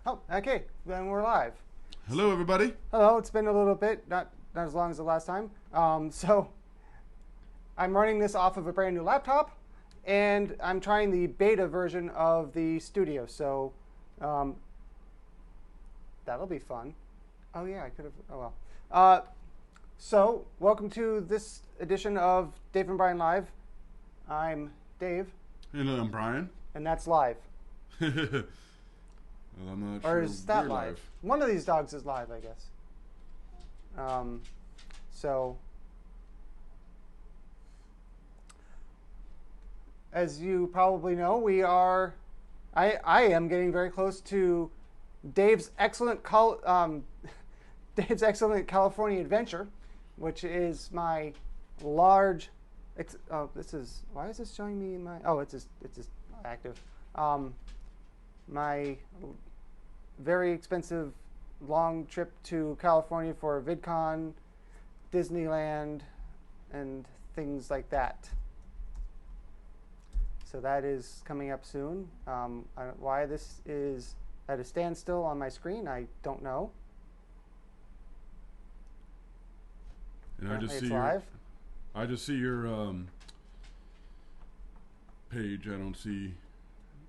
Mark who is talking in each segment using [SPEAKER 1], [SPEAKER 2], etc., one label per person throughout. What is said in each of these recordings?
[SPEAKER 1] Oh, okay. Then we're live.
[SPEAKER 2] Hello, everybody.
[SPEAKER 1] Hello. It's been a little bit, not as long as the last time. So I'm running this off of a brand new laptop, and I'm trying the beta version of the studio. So um, that'll be fun. Oh yeah, I could have. Oh well. So welcome to this edition of Dave and Brian Live. I'm Dave,
[SPEAKER 2] And I'm Brian.
[SPEAKER 1] and that's live.
[SPEAKER 2] Well, I'm not
[SPEAKER 1] Or
[SPEAKER 2] sure
[SPEAKER 1] is that
[SPEAKER 2] we're
[SPEAKER 1] live? One of these dogs is live, I guess. So, as you probably know, I am getting very close to Dave's excellent Dave's excellent California adventure, which is my large. Why is this showing me my? Oh, it's just active. My very expensive long trip to California for VidCon, Disneyland, and things like that. So that is coming up soon. Why this is at a standstill on my screen, I don't know.
[SPEAKER 2] And
[SPEAKER 1] It's live.
[SPEAKER 2] I just see your page. I don't see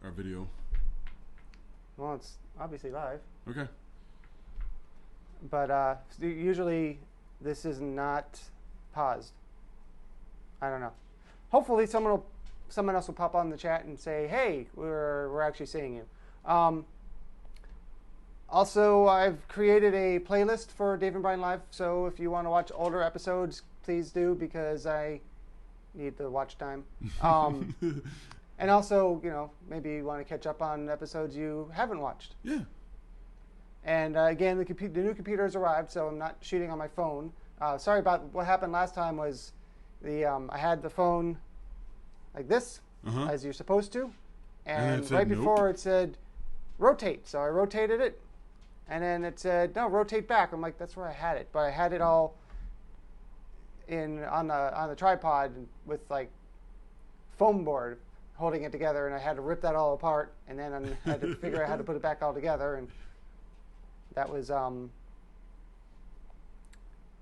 [SPEAKER 2] our video.
[SPEAKER 1] Well, it's obviously live.
[SPEAKER 2] Okay.
[SPEAKER 1] But usually this is not paused. I don't know. Hopefully someone else will pop on the chat and say, "Hey, we're actually seeing you." Also, I've created a playlist for Dave and Brian Live, so if you want to watch older episodes, please do, because I need the watch time. And also, maybe you want to catch up on episodes you haven't watched.
[SPEAKER 2] Yeah.
[SPEAKER 1] And again, the new computer has arrived, so I'm not shooting on my phone. Sorry about what happened last time. Was I had the phone like this, as you're supposed to, and right before it said rotate. So I rotated it, and then it said no, rotate back. I'm like, that's where I had it, but I had it all on the tripod with like foam board holding it together, and I had to rip that all apart, and then I had to figure out how to put it back all together, and that was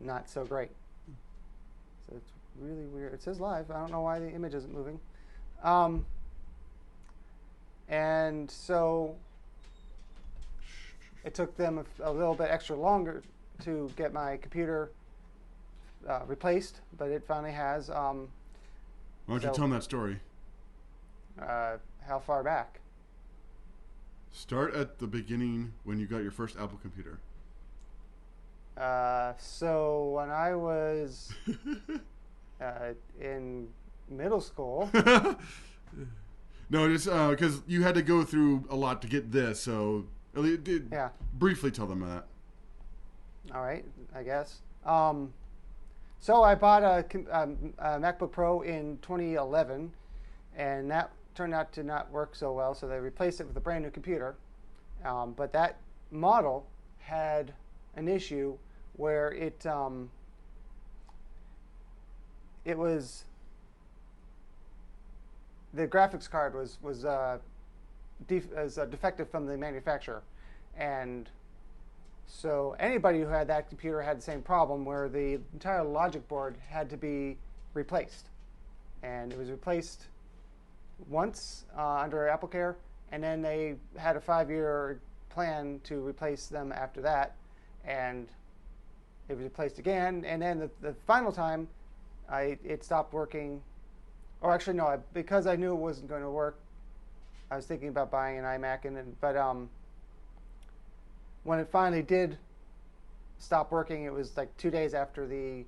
[SPEAKER 1] not so great. So it's really weird. It says live. I don't know why the image isn't moving. And so it took them a little bit extra longer to get my computer replaced, but it finally has.
[SPEAKER 2] Why don't you tell them that story?
[SPEAKER 1] How far back?
[SPEAKER 2] Start at the beginning when you got your first Apple computer.
[SPEAKER 1] So when I was in middle school.
[SPEAKER 2] No, just because you had to go through a lot to get this, so
[SPEAKER 1] yeah.
[SPEAKER 2] Briefly tell them that.
[SPEAKER 1] All right, I guess. So I bought a MacBook Pro in 2011, and that turned out to not work so well, so they replaced it with a brand new computer. But that model had an issue where it was the graphics card was defective from the manufacturer, and so anybody who had that computer had the same problem, where the entire logic board had to be replaced, and it was replaced once under AppleCare, and then they had a 5-year plan to replace them after that, and it was replaced again, and then the final time it stopped working. Or actually no, because I knew it wasn't going to work, I was thinking about buying an iMac, but when it finally did stop working, it was like 2 days after the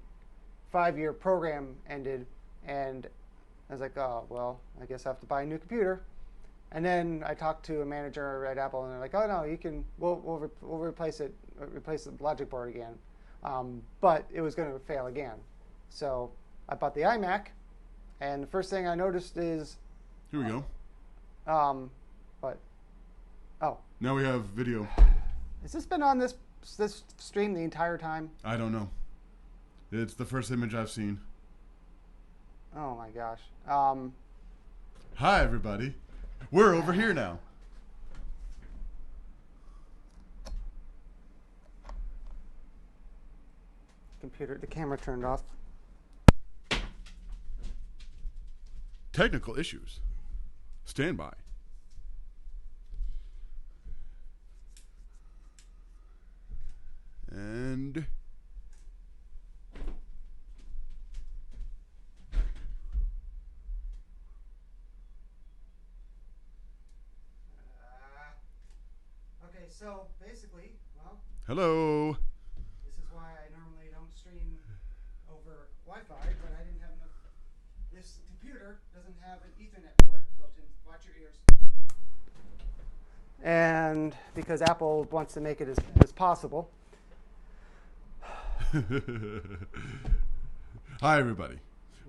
[SPEAKER 1] 5-year program ended, and I was like, oh, well, I guess I have to buy a new computer. And then I talked to a manager at Apple, and they're like, oh no, we'll replace the logic board again. But it was going to fail again. So I bought the iMac, and the first thing I noticed is...
[SPEAKER 2] Here we go.
[SPEAKER 1] What? Oh.
[SPEAKER 2] Now we have video.
[SPEAKER 1] Has this been on this stream the entire time?
[SPEAKER 2] I don't know. It's the first image I've seen.
[SPEAKER 1] Oh my gosh.
[SPEAKER 2] Hi, everybody. We're over here now.
[SPEAKER 1] the camera turned off.
[SPEAKER 2] Technical issues. Stand by. And
[SPEAKER 1] Okay, so basically, well,
[SPEAKER 2] hello.
[SPEAKER 1] this is why I normally don't stream over Wi-Fi, but I didn't have enough. This computer doesn't have an Ethernet port built in. Watch your ears. And because Apple wants to make it as possible.
[SPEAKER 2] Hi, everybody.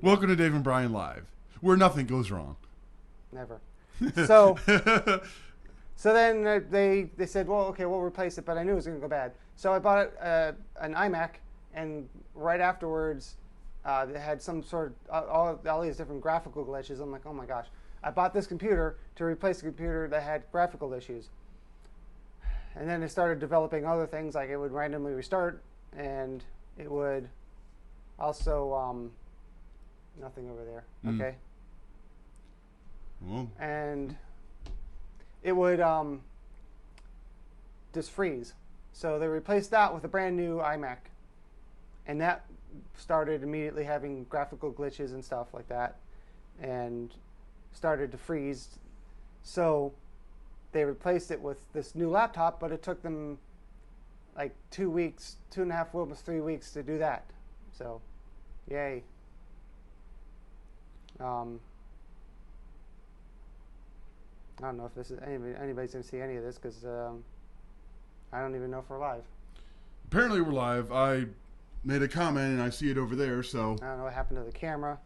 [SPEAKER 2] Welcome to Dave and Brian Live, where nothing goes wrong.
[SPEAKER 1] Never. So, so then they said, well, okay, we'll replace it, but I knew it was going to go bad. So I bought an iMac, and right afterwards, they had some sort of all these different graphical glitches. I'm like, oh my gosh. I bought this computer to replace a computer that had graphical issues. And then it started developing other things, like it would randomly restart, and it would also, nothing over there, okay?
[SPEAKER 2] Well,
[SPEAKER 1] And it would just freeze. So they replaced that with a brand new iMac. And that started immediately having graphical glitches and stuff like that, and started to freeze. So they replaced it with this new laptop, but it took them like 2 weeks, 2.5, almost 3 weeks to do that. So, yay. I don't know if this is anybody's going to see any of this, because I don't even know if we're live.
[SPEAKER 2] apparently we're live. I made a comment and I see it over there, so
[SPEAKER 1] I don't know what happened to the camera.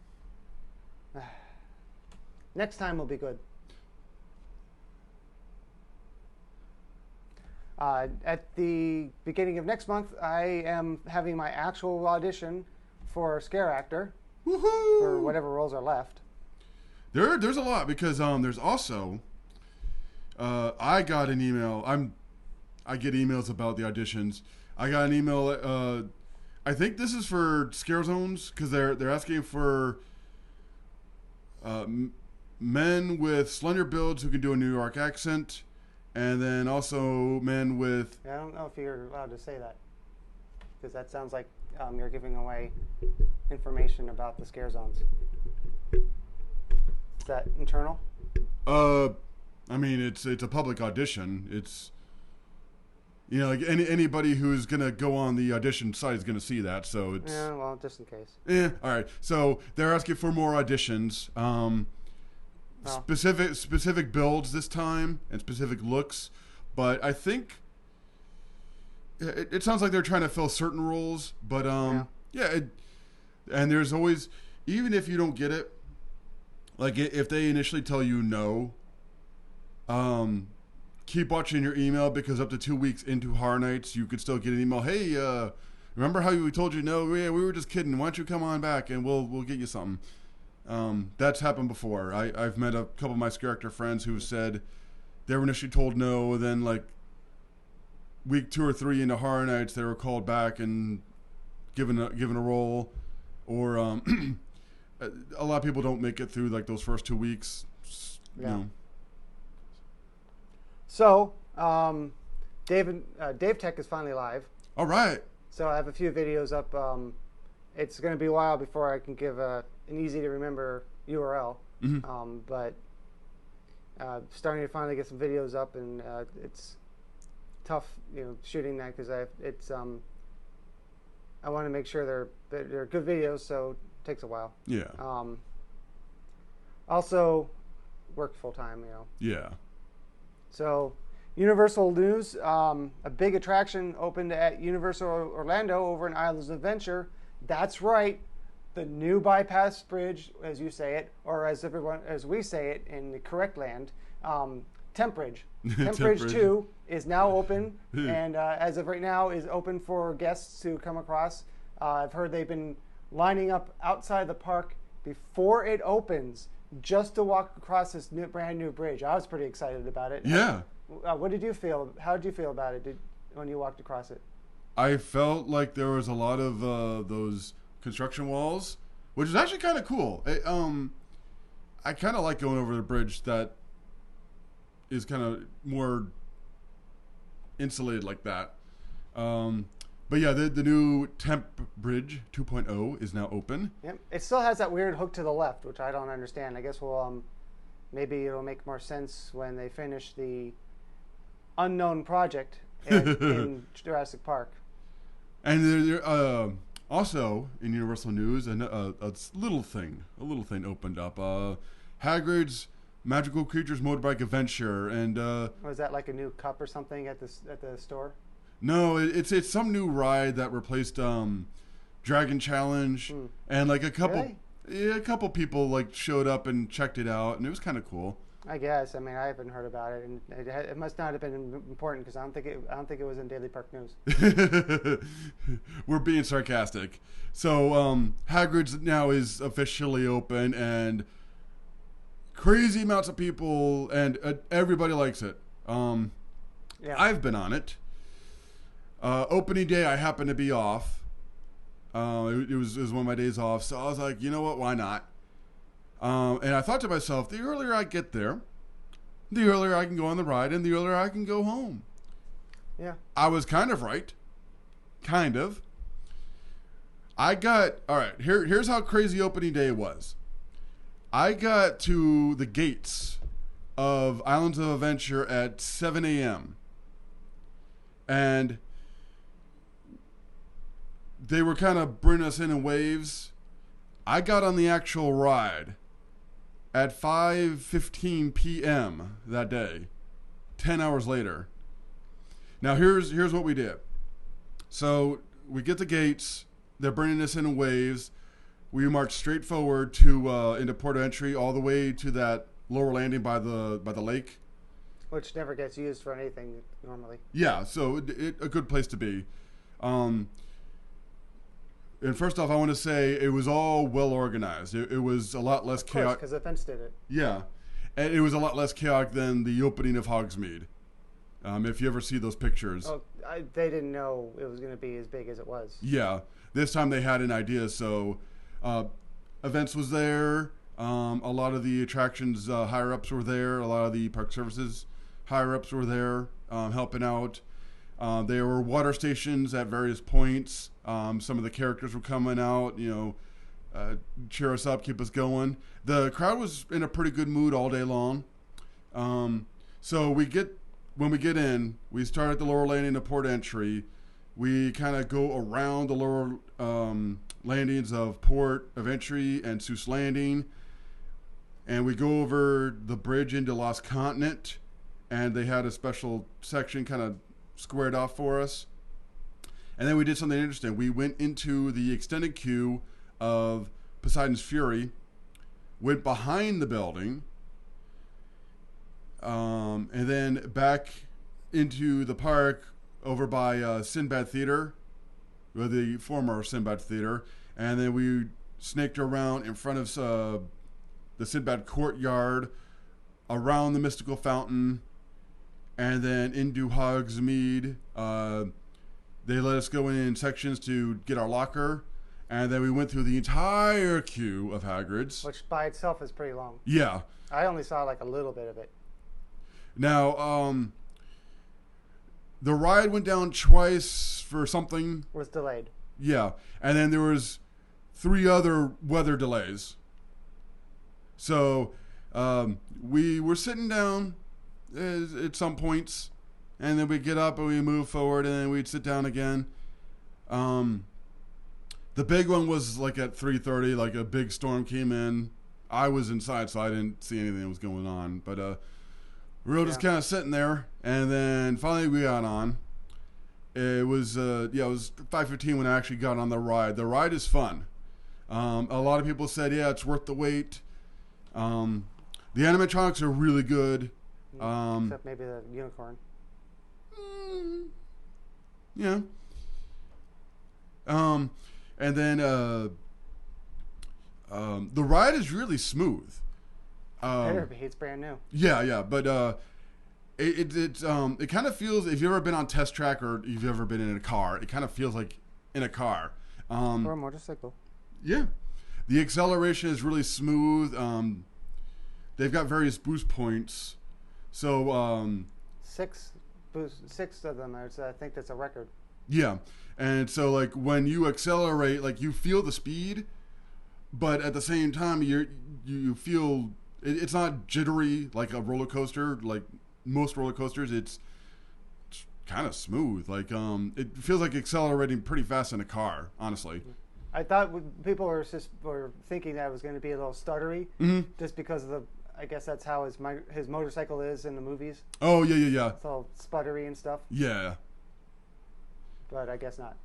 [SPEAKER 1] Next time will be good. At the beginning of next month, I am having my actual audition for Scare Actor
[SPEAKER 2] woohoo!
[SPEAKER 1] for whatever roles are left.
[SPEAKER 2] There's a lot, because there's also I got an email. I get emails about the auditions. I got an email. I think this is for Scare Zones, because they're asking for men with slender builds who can do a New York accent, and then also men with.
[SPEAKER 1] I don't know if you're allowed to say that, because that sounds like you're giving away information about the Scare Zones. Is that internal?
[SPEAKER 2] I mean, it's a public audition. It's, you know, like anybody who's gonna go on the audition site is gonna see that. So it's
[SPEAKER 1] Yeah, well, just in case.
[SPEAKER 2] yeah. All right. So they're asking for more auditions. Specific builds this time and specific looks, but I think it sounds like they're trying to fill certain roles. But and there's always, even if you don't get it, like if they initially tell you no, keep watching your email, because up to 2 weeks into Horror Nights, you could still get an email. Hey, remember how we told you no? Yeah, we were just kidding. Why don't you come on back and we'll get you something. That's happened before. I've met a couple of my Scare Actor friends who said they were initially told no, then like week 2 or 3 into Horror Nights, they were called back and given a role. Or a lot of people don't make it through like those first 2 weeks. You know.
[SPEAKER 1] So, Dave Tech is finally live.
[SPEAKER 2] All right.
[SPEAKER 1] So I have a few videos up. It's going to be a while before I can give an easy to remember URL.
[SPEAKER 2] Mm-hmm.
[SPEAKER 1] But starting to finally get some videos up, and it's tough, shooting that, because I want to make sure they're good videos, so it takes a while.
[SPEAKER 2] Yeah.
[SPEAKER 1] Also, work full time,
[SPEAKER 2] Yeah.
[SPEAKER 1] So, Universal News, a big attraction opened at Universal Orlando over in Islands of Adventure. That's right, the new bypass bridge, as you say it, or as we say it in the correct land, Temp Bridge. Temp Bridge 2 is now open, and as of right now is open for guests to come across. I've heard they've been lining up outside the park before it opens just to walk across this brand new bridge. I was pretty excited about it.
[SPEAKER 2] Yeah.
[SPEAKER 1] What did you feel? How did you feel about it when you walked across it?
[SPEAKER 2] I felt like there was a lot of those construction walls, which is actually kind of cool. I kind of like going over the bridge that is kind of more insulated like that. But yeah, the new Temp Bridge 2.0 is now open.
[SPEAKER 1] Yep. It still has that weird hook to the left, which I don't understand. I guess we'll maybe it'll make more sense when they finish the unknown project in Jurassic Park.
[SPEAKER 2] And there also in Universal News, a little thing opened up. Hagrid's Magical Creatures Motorbike Adventure, and
[SPEAKER 1] Was that like a new cup or something at the store?
[SPEAKER 2] no, it's some new ride that replaced Dragon Challenge, and like a couple,
[SPEAKER 1] Really?
[SPEAKER 2] a couple people like showed up and checked it out, and it was kind of cool.
[SPEAKER 1] I guess. I mean, I haven't heard about it, and it must not have been important because I don't think it was in Daily Park News.
[SPEAKER 2] We're being sarcastic. So Hagrid's now is officially open, and crazy amounts of people, and everybody likes it.
[SPEAKER 1] Yeah.
[SPEAKER 2] I've been on it. Opening day, I happened to be off. It was one of my days off, so I was like, you know what? Why not? And I thought to myself, the earlier I get there, the earlier I can go on the ride, and the earlier I can go home.
[SPEAKER 1] Yeah.
[SPEAKER 2] I was kind of right. Kind of. All right, here's how crazy opening day was. I got to the gates of Islands of Adventure at 7 a.m. And they were kind of bringing us in waves. I got on the actual ride at 5:15 p.m. that day, 10 hours later. Now here's what we did. So we get the gates. They're bringing us in waves. We marched straight forward to into Port Entry, all the way to that lower landing by the lake.
[SPEAKER 1] Which never gets used for anything normally.
[SPEAKER 2] Yeah, so a good place to be. And first off, I want to say it was all well organized. It was a lot less chaotic.
[SPEAKER 1] Because the fence did it.
[SPEAKER 2] Yeah, and it was a lot less chaotic than the opening of Hogsmeade. If you ever see those pictures.
[SPEAKER 1] Oh, they didn't know it was going to be as big as it was.
[SPEAKER 2] Yeah, this time they had an idea. So, events was there. A lot of the attractions higher ups were there. A lot of the park services higher ups were there helping out. There were water stations at various points. Some of the characters were coming out, cheer us up, keep us going. The crowd was in a pretty good mood all day long. So when we get in, we start at the lower landing of Port Entry. We kind of go around the lower landings of Port of Entry and Seuss Landing. And we go over the bridge into Lost Continent. And they had a special section kind of squared off for us. And then we did something interesting. We went into the extended queue of Poseidon's Fury, went behind the building, and then back into the park over by Sinbad Theater, or the former Sinbad Theater, and then we snaked around in front of the Sinbad Courtyard, around the Mystical Fountain, and then into Hogsmeade. They let us go in sections to get our locker, and then we went through the entire queue of Hagrid's.
[SPEAKER 1] Which by itself is pretty long.
[SPEAKER 2] Yeah.
[SPEAKER 1] I only saw like a little bit of it.
[SPEAKER 2] Now, the ride went down twice for something.
[SPEAKER 1] Was delayed.
[SPEAKER 2] Yeah. And then there was 3 other weather delays. So we were sitting down at some points, and then we'd get up and we move forward, and then we'd sit down again. The big one was like at 3:30, like a big storm came in. I was inside, so I didn't see anything that was going on. But we were just kind of sitting there, and then finally we got on. It was it was 5:15 when I actually got on the ride. The ride is fun. A lot of people said, yeah, it's worth the wait. The animatronics are really good.
[SPEAKER 1] Except maybe the unicorn.
[SPEAKER 2] Yeah. And then the ride is really smooth.
[SPEAKER 1] Better be. It's brand new.
[SPEAKER 2] Yeah, but It kind of feels, if you've ever been on test track or you've ever been in a car, it kind of feels like in a car.
[SPEAKER 1] Or a motorcycle.
[SPEAKER 2] Yeah, the acceleration is really smooth. They've got various boost points, so
[SPEAKER 1] Six of them. I think that's a record.
[SPEAKER 2] yeah, and so like when you accelerate, like you feel the speed, but at the same time you feel it's not jittery like a roller coaster. Like most roller coasters, it's kind of smooth. Like it feels like accelerating pretty fast in a car. Honestly,
[SPEAKER 1] I thought people were thinking that it was going to be a little stuttery, just because of the. I guess that's how his motorcycle is in the movies.
[SPEAKER 2] Oh yeah.
[SPEAKER 1] It's all sputtery and stuff.
[SPEAKER 2] Yeah.
[SPEAKER 1] But I guess not.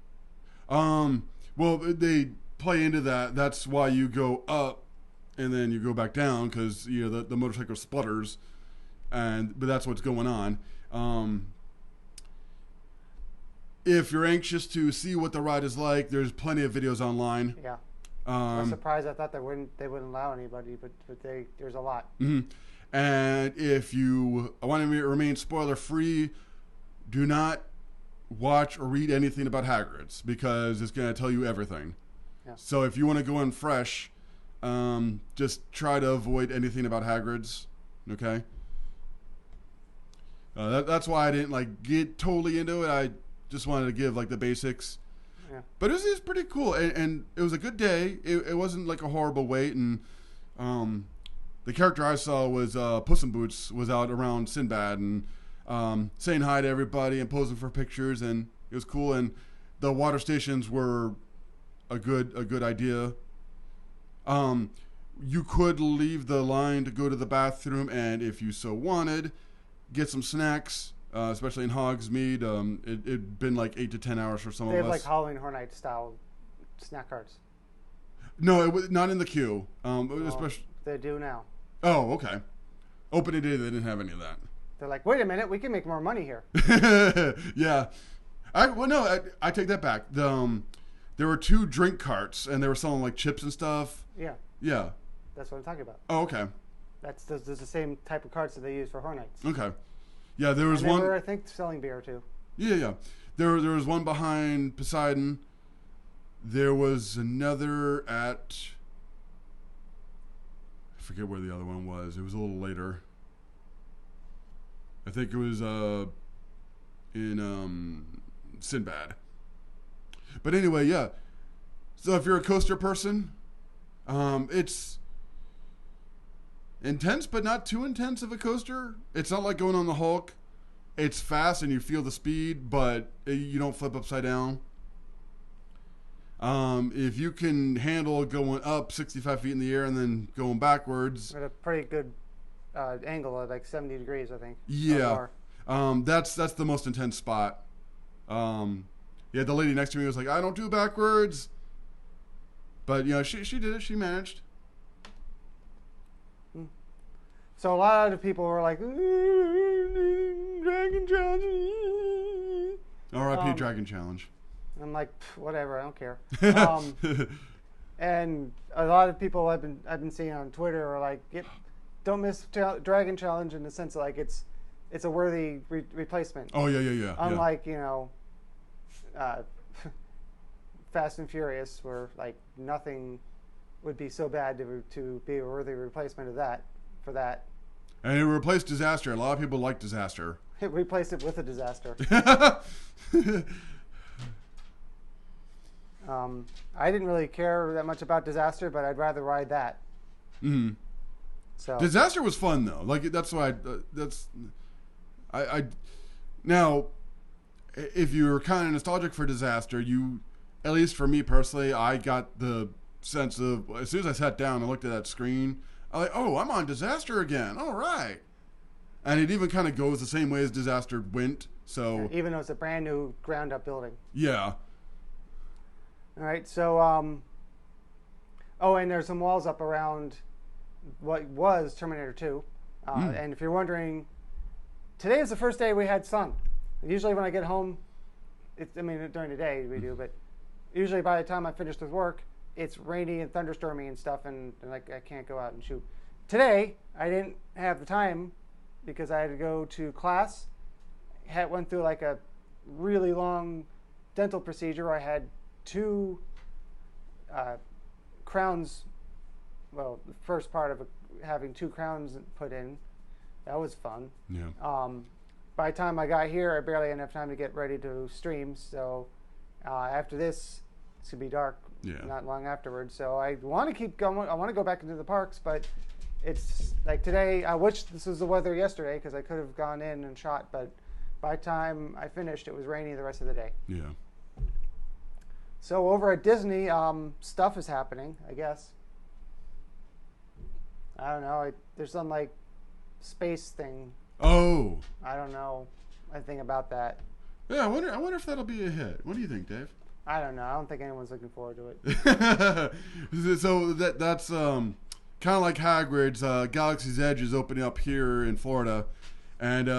[SPEAKER 2] Well, they play into that. That's why you go up and then you go back down because the motorcycle sputters, but that's what's going on. If you're anxious to see what the ride is like, there's plenty of videos online.
[SPEAKER 1] Yeah. I'm surprised. I thought they wouldn't allow anybody, but there's a lot.
[SPEAKER 2] Mm-hmm. And if you want to remain spoiler free, do not watch or read anything about Hagrid's because it's going to tell you everything.
[SPEAKER 1] Yeah.
[SPEAKER 2] So if you want to go in fresh, just try to avoid anything about Hagrid's. Okay. That's why I didn't get totally into it. I just wanted to give the basics.
[SPEAKER 1] Yeah.
[SPEAKER 2] But it was pretty cool, and it was a good day. It wasn't like a horrible wait, and the character I saw was Puss in Boots was out around Sinbad and saying hi to everybody and posing for pictures, and it was cool. And the water stations were a good idea. You could leave the line to go to the bathroom, and if you so wanted, get some snacks. Especially in Hogsmeade, it'd been 8 to 10 hours for some
[SPEAKER 1] They
[SPEAKER 2] of
[SPEAKER 1] have
[SPEAKER 2] us.
[SPEAKER 1] Halloween Horror Night style snack carts.
[SPEAKER 2] No, it was not in the queue. Especially.
[SPEAKER 1] They do now.
[SPEAKER 2] Oh, okay. Opening day, they didn't have any of that.
[SPEAKER 1] They're like, wait a minute, we can make more money here.
[SPEAKER 2] Yeah. I take that back. There were 2 drink carts, and they were selling chips and stuff.
[SPEAKER 1] Yeah.
[SPEAKER 2] Yeah.
[SPEAKER 1] That's what I'm talking about.
[SPEAKER 2] Oh, okay.
[SPEAKER 1] There's the same type of carts that they use for Horror Nights.
[SPEAKER 2] Okay. Yeah, there was
[SPEAKER 1] and they
[SPEAKER 2] one.
[SPEAKER 1] were, I think, selling beer too.
[SPEAKER 2] Yeah. There was one behind Poseidon. There was another at. I forget where the other one was. It was a little later. I think it was in Sinbad. But anyway, yeah. So if you're a coaster person, it's intense, but not too intense of a coaster. It's not like going on the Hulk. It's fast and you feel the speed, but you don't flip upside down. If you can handle going up 65 feet in the air and then going backwards.
[SPEAKER 1] At a pretty good angle at 70 degrees, I think.
[SPEAKER 2] Yeah. That's the most intense spot. Yeah, the lady next to me was like, I don't do backwards. But, she did it. She managed.
[SPEAKER 1] So a lot of people were like, Dragon Challenge.
[SPEAKER 2] R.I.P. Dragon Challenge.
[SPEAKER 1] I'm like, whatever, I don't care. And a lot of people I've been seeing on Twitter are like, don't miss Dragon Challenge in the sense that it's a worthy replacement.
[SPEAKER 2] Oh yeah.
[SPEAKER 1] Unlike Fast and Furious, where nothing would be so bad to be a worthy replacement of that. For that.
[SPEAKER 2] And it replaced Disaster. A lot of people like Disaster.
[SPEAKER 1] It replaced it with a Disaster. I didn't really care that much about Disaster, but I'd rather ride that.
[SPEAKER 2] Mm-hmm.
[SPEAKER 1] So
[SPEAKER 2] Disaster was fun though. That's why now, if you're kind of nostalgic for Disaster, at least for me personally, I got the sense of as soon as I sat down and looked at that screen. I'm like, oh, I'm on Disaster again. All right. And it even kind of goes the same way as Disaster went. So
[SPEAKER 1] even though it's a brand new ground up building.
[SPEAKER 2] Yeah.
[SPEAKER 1] All right. So and there's some walls up around what was Terminator 2. And if you're wondering, today is the first day we had sun. Usually when I get home, during the day we do, but usually by the time I finish with work, it's rainy and thunderstormy and stuff, and I can't go out and shoot. Today, I didn't have the time because I had to go to class. Went through like a really long dental procedure. I had two crowns. Well, the first part of having two crowns put in, that was fun.
[SPEAKER 2] Yeah.
[SPEAKER 1] By the time I got here, I barely had enough time to get ready to stream. So after this, it's gonna be dark.
[SPEAKER 2] Yeah.
[SPEAKER 1] Not long afterwards. So I want to keep going. I want to go back into the parks, but it's like today. I wish this was the weather yesterday because I could have gone in and shot. But by the time I finished, it was rainy the rest of the day.
[SPEAKER 2] Yeah.
[SPEAKER 1] So over at Disney, stuff is happening, I guess. I don't know. There's some like space thing.
[SPEAKER 2] Oh.
[SPEAKER 1] I don't know anything about that.
[SPEAKER 2] Yeah. I wonder if that'll be a hit. What do you think, Dave?
[SPEAKER 1] I don't know. I don't think anyone's looking forward to it.
[SPEAKER 2] So that's kind of like Hagrid's Galaxy's Edge is opening up here in Florida, and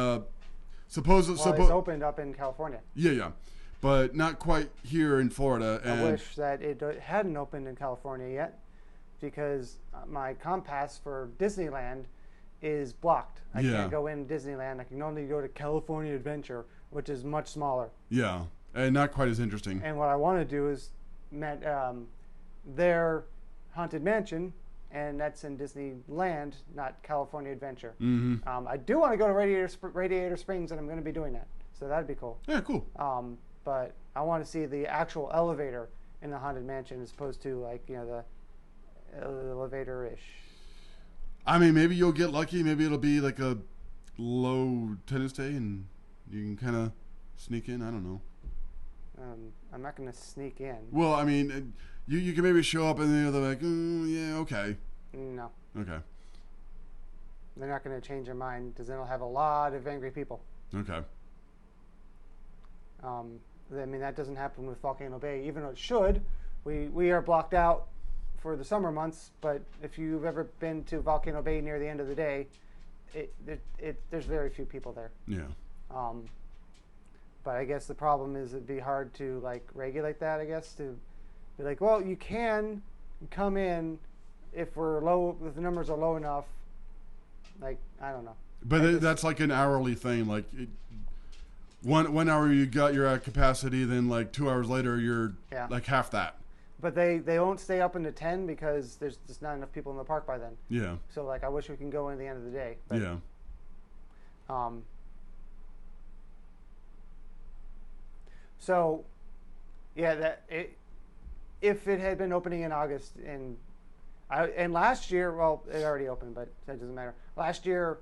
[SPEAKER 2] supposedly
[SPEAKER 1] It's opened up in California.
[SPEAKER 2] yeah, but not quite here in Florida. And
[SPEAKER 1] I wish that it hadn't opened in California yet, because my compass for Disneyland is blocked. I can't go in Disneyland. I can only go to California Adventure, which is much smaller.
[SPEAKER 2] Yeah, and not quite as interesting.
[SPEAKER 1] And what I want to do is their Haunted Mansion, and that's in Disneyland, not California Adventure.
[SPEAKER 2] Mm-hmm.
[SPEAKER 1] I do want to go to Radiator Springs, and I'm going to be doing that. So that'd be cool.
[SPEAKER 2] Yeah, cool.
[SPEAKER 1] But I want to see the actual elevator in the Haunted Mansion as opposed to like the elevator-ish.
[SPEAKER 2] I mean, maybe you'll get lucky. Maybe it'll be like a low attendance day, and you can kind of sneak in. I don't know.
[SPEAKER 1] I'm not going to sneak in.
[SPEAKER 2] Well, I mean, you can maybe show up and they're like, yeah, okay.
[SPEAKER 1] No.
[SPEAKER 2] Okay.
[SPEAKER 1] They're not going to change their mind because then they'll have a lot of angry people.
[SPEAKER 2] Okay.
[SPEAKER 1] I mean, that doesn't happen with Volcano Bay, even though it should. We are blocked out for the summer months, but if you've ever been to Volcano Bay near the end of the day, there's very few people there.
[SPEAKER 2] Yeah.
[SPEAKER 1] But I guess the problem is it'd be hard to like regulate that. I guess to be like, well, you can come in if the numbers are low enough. Like, I don't know.
[SPEAKER 2] But that's like an hourly thing. Like 1 hour you got your capacity, then like 2 hours later you're like half that.
[SPEAKER 1] But they won't stay up into 10 because there's just not enough people in the park by then.
[SPEAKER 2] Yeah.
[SPEAKER 1] So like I wish we can go in at the end of the day. But,
[SPEAKER 2] yeah.
[SPEAKER 1] So, yeah, if it had been opening in August and last year, well, it already opened, but that doesn't matter. Last year,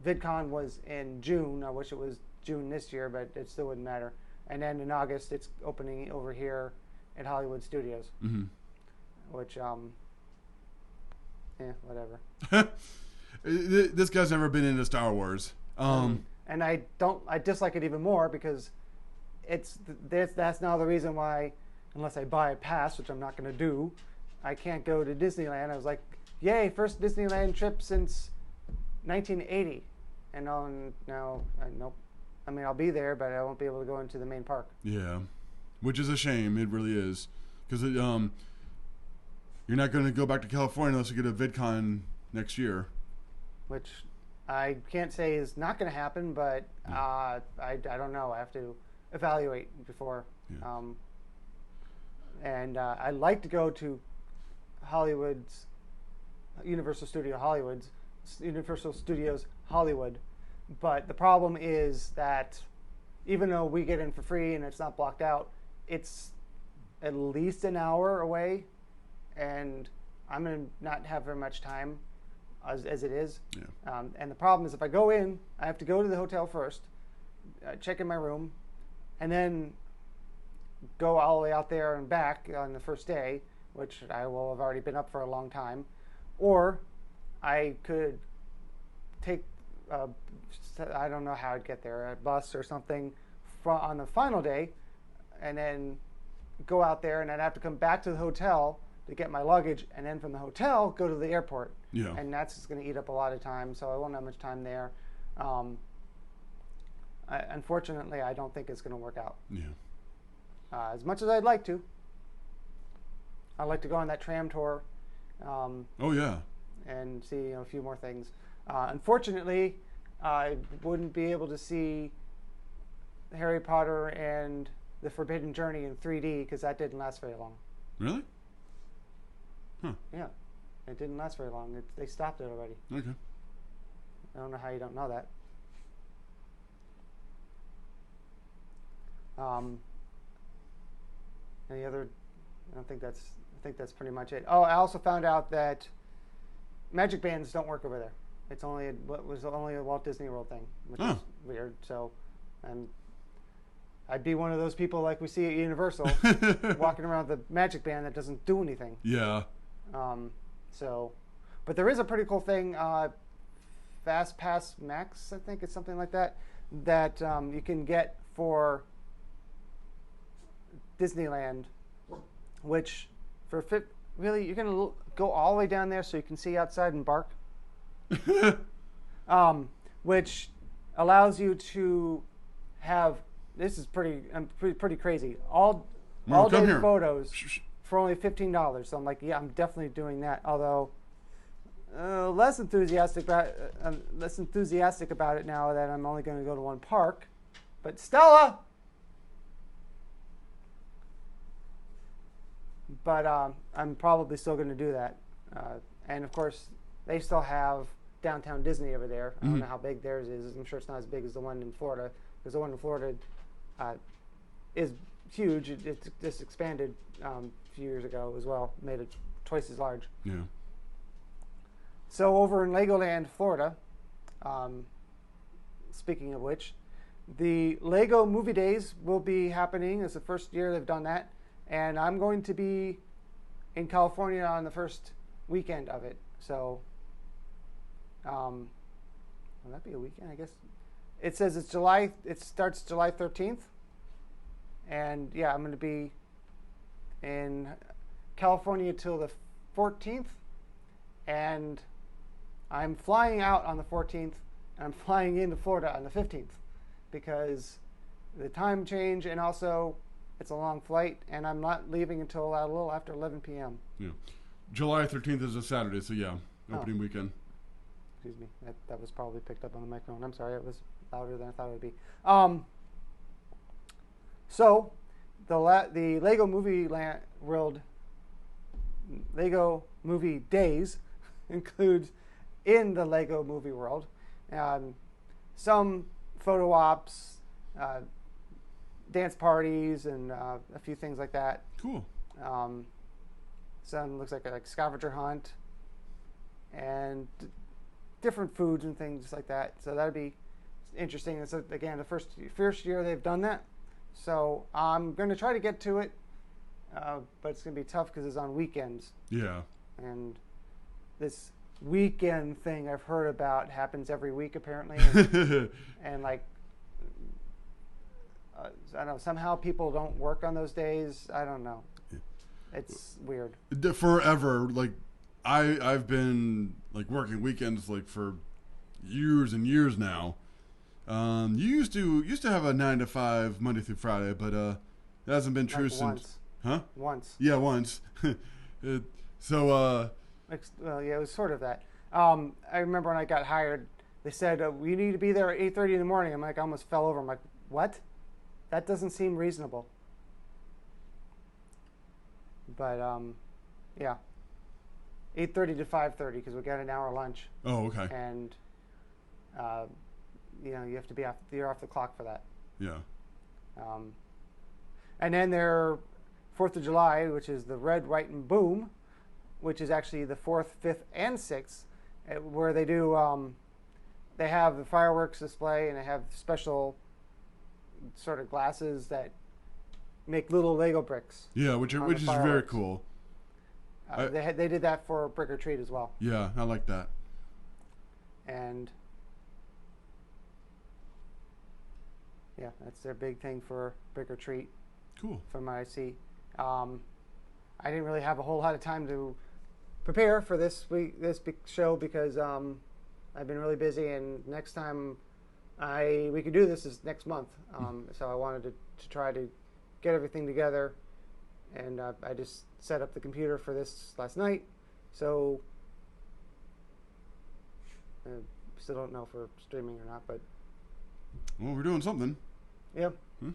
[SPEAKER 1] VidCon was in June. I wish it was June this year, but it still wouldn't matter. And then in August, it's opening over here at Hollywood Studios, which, whatever.
[SPEAKER 2] This guy's never been into Star Wars.
[SPEAKER 1] And I dislike it even more because that's now the reason why, unless I buy a pass, which I'm not going to do, I can't go to Disneyland. I was like, yay, first Disneyland trip since 1980. And now, nope. I mean, I'll be there, but I won't be able to go into the main park.
[SPEAKER 2] Yeah, which is a shame. It really is. Because you're not going to go back to California unless you get a VidCon next year.
[SPEAKER 1] Which I can't say is not going to happen, but I don't know. I have to evaluate before.
[SPEAKER 2] Yeah.
[SPEAKER 1] And I'd like to go to Hollywood's Universal Studios Hollywood, but the problem is that even though we get in for free and it's not blocked out, it's at least an hour away, and I'm going to not have very much time as it is.
[SPEAKER 2] Yeah.
[SPEAKER 1] And the problem is if I go in, I have to go to the hotel first, check in my room, and then go all the way out there and back on the first day, which I will have already been up for a long time. Or I could take, I don't know how I'd get there, a bus or something on the final day, and then go out there, and I'd have to come back to the hotel to get my luggage, and then from the hotel go to the airport.
[SPEAKER 2] Yeah.
[SPEAKER 1] And that's just going to eat up a lot of time, so I won't have much time there. Unfortunately, I don't think it's going to work out.
[SPEAKER 2] Yeah.
[SPEAKER 1] As much as I'd like to. I'd like to go on that tram tour.
[SPEAKER 2] Oh yeah.
[SPEAKER 1] And see a few more things. Unfortunately, I wouldn't be able to see Harry Potter and the Forbidden Journey in 3D because that didn't last very long.
[SPEAKER 2] Really? Huh.
[SPEAKER 1] Yeah, it didn't last very long. They stopped it already.
[SPEAKER 2] Okay.
[SPEAKER 1] I don't know how you don't know that. Any other? I don't think that's. I think that's pretty much it. Oh, I also found out that Magic Bands don't work over there. It's only was only a Walt Disney World thing, which is weird. So, I'd be one of those people like we see at Universal, walking around with a Magic Band that doesn't do anything.
[SPEAKER 2] Yeah.
[SPEAKER 1] But there is a pretty cool thing, Fast Pass Max, I think it's something like that, that you can get for Disneyland, which really you're gonna go all the way down there so you can see outside and bark, which allows you to have. This is pretty crazy. All day photos for only $15. So I'm like, yeah, I'm definitely doing that. Although less enthusiastic about it now that I'm only going to go to one park. But Stella. But I'm probably still going to do that. And of course, they still have Downtown Disney over there. I don't know how big theirs is. I'm sure it's not as big as the one in Florida, because the one in Florida is huge. It just expanded a few years ago as well, made it twice as large.
[SPEAKER 2] Yeah.
[SPEAKER 1] So over in Legoland, Florida, speaking of which, the Lego Movie Days will be happening. It's the first year they've done that. And I'm going to be in California on the first weekend of it. So, will that be a weekend? I guess it says it's July. It starts July 13th. And yeah, I'm going to be in California till the 14th. And I'm flying out on the 14th. And I'm flying into Florida on the 15th because the time change, and also it's a long flight, and I'm not leaving until a little after 11 p.m.
[SPEAKER 2] Yeah. July 13th is a Saturday, so yeah, opening weekend.
[SPEAKER 1] Excuse me. That was probably picked up on the microphone. I'm sorry. It was louder than I thought it would be. So, the Lego Lego Movie Days includes in the Lego Movie World some photo ops, dance parties, and a few things like that.
[SPEAKER 2] Cool.
[SPEAKER 1] Some looks like a scavenger hunt and different foods and things like that. So that'd be interesting. It's again the first year they've done that. So I'm going to try to get to it, but it's going to be tough because it's on weekends.
[SPEAKER 2] Yeah.
[SPEAKER 1] And this weekend thing I've heard about happens every week apparently, and like I don't know. Somehow people don't work on those days. I don't know. It's weird.
[SPEAKER 2] Forever, like I've been like working weekends like for years and years now. You used to have a 9 to 5 Monday through Friday, but it hasn't been true since.
[SPEAKER 1] Once.
[SPEAKER 2] Huh?
[SPEAKER 1] Once.
[SPEAKER 2] Yeah, once.
[SPEAKER 1] Well, yeah, it was sort of that. I remember when I got hired, they said we need to be there at 8:30 in the morning. I'm like, I almost fell over. I'm like, what? That doesn't seem reasonable. But yeah, 8:30 to 5:30 because we got an hour lunch.
[SPEAKER 2] Oh, okay.
[SPEAKER 1] And you have to be you're off the clock for that.
[SPEAKER 2] Yeah.
[SPEAKER 1] And then their 4th of July, which is the Red, White, and Boom, which is actually the 4th, 5th, and 6th, where they do they have the fireworks display, and they have special sort of glasses that make little Lego bricks.
[SPEAKER 2] Yeah, which is very cool.
[SPEAKER 1] They did that for Brick or Treat as well.
[SPEAKER 2] Yeah, I like that.
[SPEAKER 1] And yeah, that's their big thing for Brick or Treat.
[SPEAKER 2] Cool.
[SPEAKER 1] From what I see. I didn't really have a whole lot of time to prepare for this big show because I've been really busy, and next time we could do this is next month. So I wanted to try to get everything together, and I just set up the computer for this last night. So still don't know if we're streaming or not, but
[SPEAKER 2] Well, we're doing something.
[SPEAKER 1] yeah.
[SPEAKER 2] Hmm?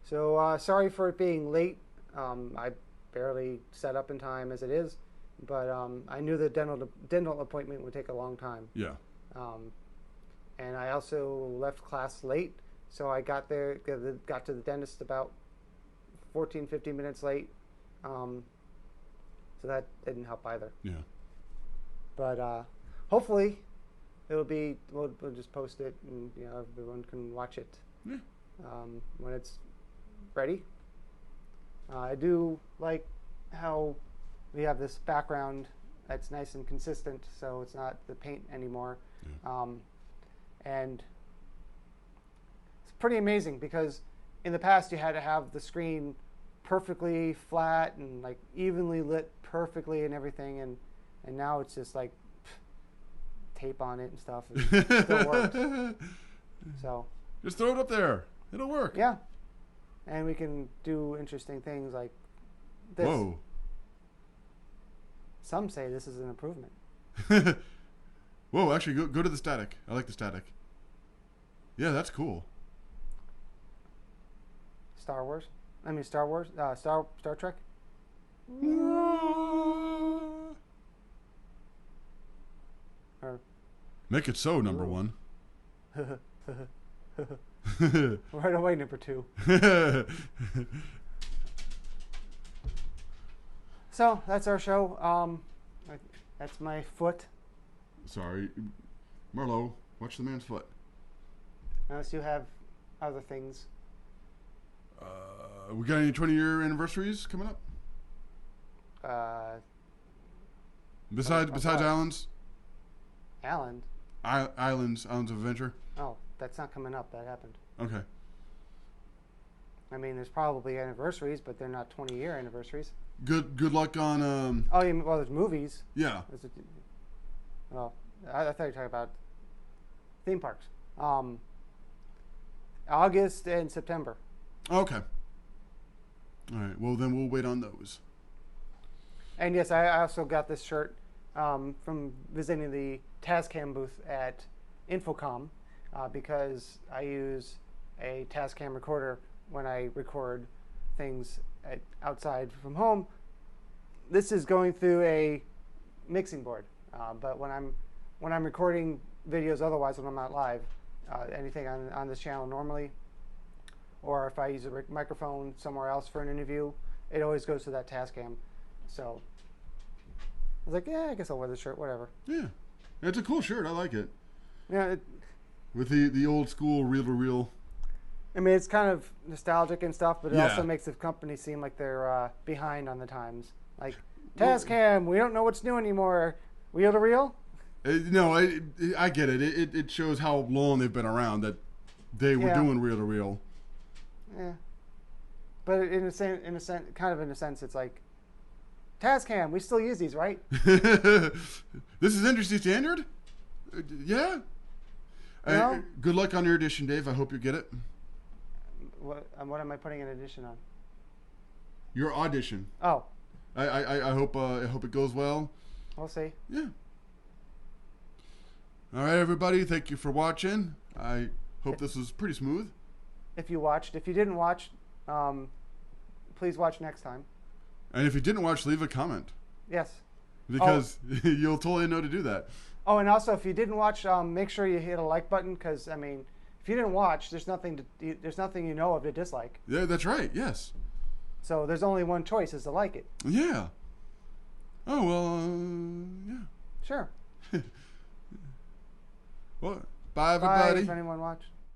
[SPEAKER 1] So sorry for it being late. I barely set up in time as it is, but I knew the dental appointment would take a long time.
[SPEAKER 2] Yeah.
[SPEAKER 1] And I also left class late, so I got there, got to the dentist about 14, 15 minutes late. So that didn't help either.
[SPEAKER 2] Yeah.
[SPEAKER 1] But hopefully, it'll be. We'll just post it, and everyone can watch it
[SPEAKER 2] Yeah.
[SPEAKER 1] when it's ready. I do like how we have this background that's nice and consistent, so it's not the paint anymore.
[SPEAKER 2] Yeah.
[SPEAKER 1] And it's pretty amazing because in the past you had to have the screen perfectly flat and like evenly lit perfectly and everything, and now it's just like tape on it and stuff. It still works. So
[SPEAKER 2] Just throw it up there. It'll work.
[SPEAKER 1] yeah, and we can do interesting things like this.
[SPEAKER 2] Whoa.
[SPEAKER 1] Some say this is an improvement.
[SPEAKER 2] Whoa, actually, go to the static. I like the static. Yeah, that's cool.
[SPEAKER 1] Star Wars. Star Trek. Or
[SPEAKER 2] Make it so, number one.
[SPEAKER 1] right away, number 2. So that's our show. That's my foot.
[SPEAKER 2] Sorry. Marlo, watch the man's foot.
[SPEAKER 1] Unless you have other things.
[SPEAKER 2] We got any 20-year anniversaries coming up? Besides
[SPEAKER 1] what?
[SPEAKER 2] Islands?
[SPEAKER 1] Alan.
[SPEAKER 2] Islands of Adventure?
[SPEAKER 1] Oh, that's not coming up. That happened.
[SPEAKER 2] Okay.
[SPEAKER 1] I mean, there's probably anniversaries, but they're not 20-year anniversaries.
[SPEAKER 2] Good luck on
[SPEAKER 1] Oh, well, there's movies.
[SPEAKER 2] yeah.
[SPEAKER 1] Well, I thought you were talking about theme parks. August and September.
[SPEAKER 2] Okay. All right. Well, then we'll wait on those.
[SPEAKER 1] And yes, I also got this shirt from visiting the Tascam booth at Infocom because I use a Tascam recorder when I record things outside from home. This is going through a mixing board, but when I'm recording videos otherwise when I'm not live, anything on this channel normally, or if I use a microphone somewhere else for an interview, it always goes to that Tascam. So I was like, yeah, I guess I'll wear this shirt, whatever.
[SPEAKER 2] Yeah. It's a cool shirt. I like it.
[SPEAKER 1] Yeah,
[SPEAKER 2] With the old school reel-to-reel.
[SPEAKER 1] I mean, it's kind of nostalgic and stuff, but it
[SPEAKER 2] Yeah.
[SPEAKER 1] also makes the company seem like they're behind on the times. Like, Tascam, we don't know what's new anymore. Reel to reel?
[SPEAKER 2] No, I get it. It shows how long they've been around that they were
[SPEAKER 1] Yeah.
[SPEAKER 2] doing reel-to-reel.
[SPEAKER 1] Yeah. But in a sense, it's like, Tascam, we still use these, right?
[SPEAKER 2] This is industry standard? Yeah.
[SPEAKER 1] No.
[SPEAKER 2] Good luck on your audition, Dave. I hope you get it.
[SPEAKER 1] What am I putting an addition on?
[SPEAKER 2] Your audition.
[SPEAKER 1] Oh,
[SPEAKER 2] I hope it goes well.
[SPEAKER 1] we'll see.
[SPEAKER 2] Yeah. All right, everybody. Thank you for watching. I hope this was pretty smooth.
[SPEAKER 1] If you watched. If you didn't watch, please watch next time.
[SPEAKER 2] And if you didn't watch, leave a comment
[SPEAKER 1] Yes.
[SPEAKER 2] because you'll totally know to do that.
[SPEAKER 1] Oh, and also, if you didn't watch, make sure you hit a like button because, I mean, if you didn't watch, there's nothing you know of to dislike.
[SPEAKER 2] Yeah, that's right. Yes.
[SPEAKER 1] So there's only one choice, is to like it.
[SPEAKER 2] Yeah. Oh well. Yeah.
[SPEAKER 1] Sure.
[SPEAKER 2] Well, bye everybody.
[SPEAKER 1] Bye, if anyone watched.